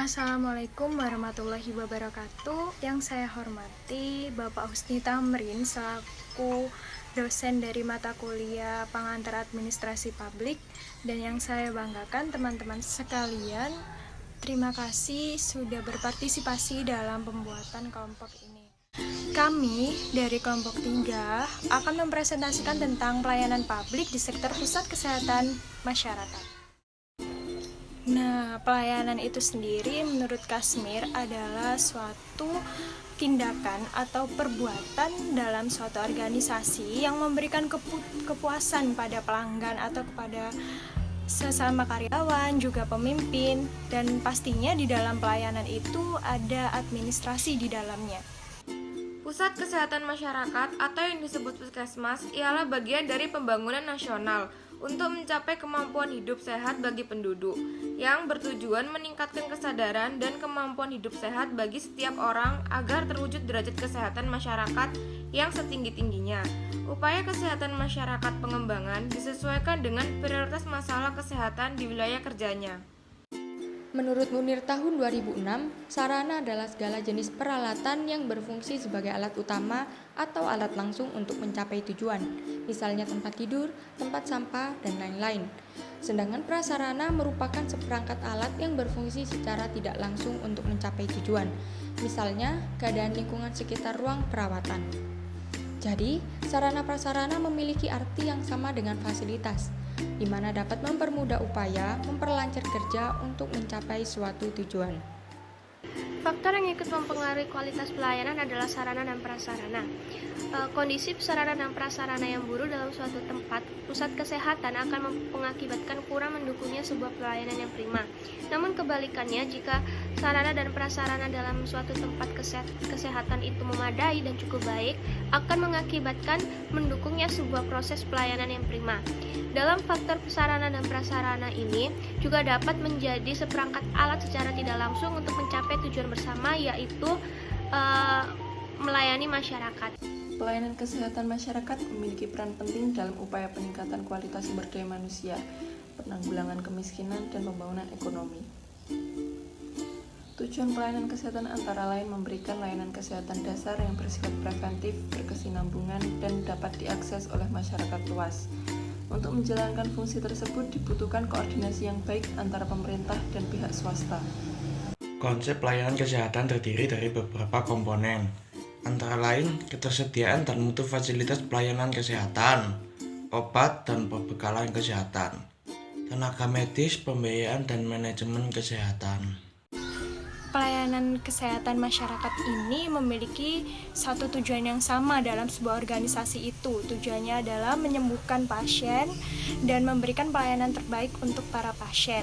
Assalamualaikum warahmatullahi wabarakatuh. Yang saya hormati Bapak Husni Tamrin selaku dosen dari mata kuliah pengantar administrasi publik, dan yang saya banggakan teman-teman sekalian, terima kasih sudah berpartisipasi dalam pembuatan kelompok ini. Kami dari kelompok 3 akan mempresentasikan tentang pelayanan publik di sektor pusat kesehatan masyarakat. Nah, pelayanan itu sendiri menurut Kasmir adalah suatu tindakan atau perbuatan dalam suatu organisasi yang memberikan kepuasan pada pelanggan atau kepada sesama karyawan, juga pemimpin, dan pastinya di dalam pelayanan itu ada administrasi di dalamnya. Pusat Kesehatan Masyarakat atau yang disebut Puskesmas ialah bagian dari pembangunan nasional untuk mencapai kemampuan hidup sehat bagi penduduk, yang bertujuan meningkatkan kesadaran dan kemampuan hidup sehat bagi setiap orang agar terwujud derajat kesehatan masyarakat yang setinggi-tingginya. Upaya kesehatan masyarakat pengembangan disesuaikan dengan prioritas masalah kesehatan di wilayah kerjanya. Menurut Munir tahun 2006, sarana adalah segala jenis peralatan yang berfungsi sebagai alat utama atau alat langsung untuk mencapai tujuan, misalnya tempat tidur, tempat sampah, dan lain-lain. Sedangkan prasarana merupakan seperangkat alat yang berfungsi secara tidak langsung untuk mencapai tujuan, misalnya keadaan lingkungan sekitar ruang perawatan. Jadi, sarana-prasarana memiliki arti yang sama dengan fasilitas, di mana dapat mempermudah upaya memperlancar kerja untuk mencapai suatu tujuan. Faktor yang ikut mempengaruhi kualitas pelayanan adalah sarana dan prasarana. Kondisi sarana dan prasarana yang buruk dalam suatu tempat pusat kesehatan akan mengakibatkan kurang mendukungnya sebuah pelayanan yang prima. Namun kebalikannya, jika sarana dan prasarana dalam suatu tempat kesehatan itu memadai dan cukup baik, akan mengakibatkan mendukungnya sebuah proses pelayanan yang prima. Dalam faktor sarana dan prasarana ini juga dapat menjadi seperangkat alat secara tidak langsung untuk mencapai tujuan bersama, yaitu melayani masyarakat. Pelayanan kesehatan masyarakat memiliki peran penting dalam upaya peningkatan kualitas sumber daya manusia, penanggulangan kemiskinan, dan pembangunan ekonomi. Tujuan pelayanan kesehatan antara lain memberikan layanan kesehatan dasar yang bersifat preventif, berkesinambungan, dan dapat diakses oleh masyarakat luas. Untuk menjalankan fungsi tersebut dibutuhkan koordinasi yang baik antara pemerintah dan pihak swasta. Konsep pelayanan kesehatan terdiri dari beberapa komponen, antara lain ketersediaan dan mutu fasilitas pelayanan kesehatan, obat dan perbekalan kesehatan, tenaga medis, pembiayaan dan manajemen kesehatan. Pelayanan kesehatan masyarakat ini memiliki satu tujuan yang sama dalam sebuah organisasi itu. Tujuannya adalah menyembuhkan pasien dan memberikan pelayanan terbaik untuk para pasien.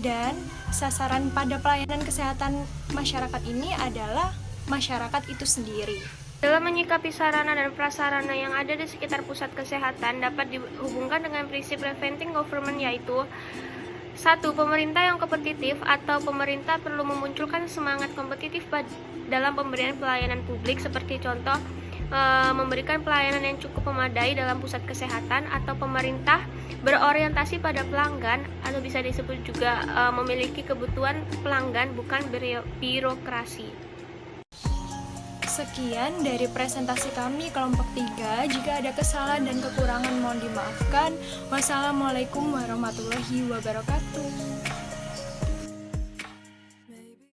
Dan sasaran pada pelayanan kesehatan masyarakat ini adalah masyarakat itu sendiri. Dalam menyikapi sarana dan prasarana yang ada di sekitar pusat kesehatan dapat dihubungkan dengan prinsip preventing government, yaitu 1. Pemerintah yang kompetitif atau pemerintah perlu memunculkan semangat kompetitif dalam pemberian pelayanan publik, seperti contoh memberikan pelayanan yang cukup memadai dalam pusat kesehatan, atau pemerintah berorientasi pada pelanggan atau bisa disebut juga memiliki kebutuhan pelanggan, bukan birokrasi. Sekian dari presentasi kami kelompok 3. Jika ada kesalahan dan kekurangan mohon dimaafkan. Wassalamualaikum warahmatullahi wabarakatuh.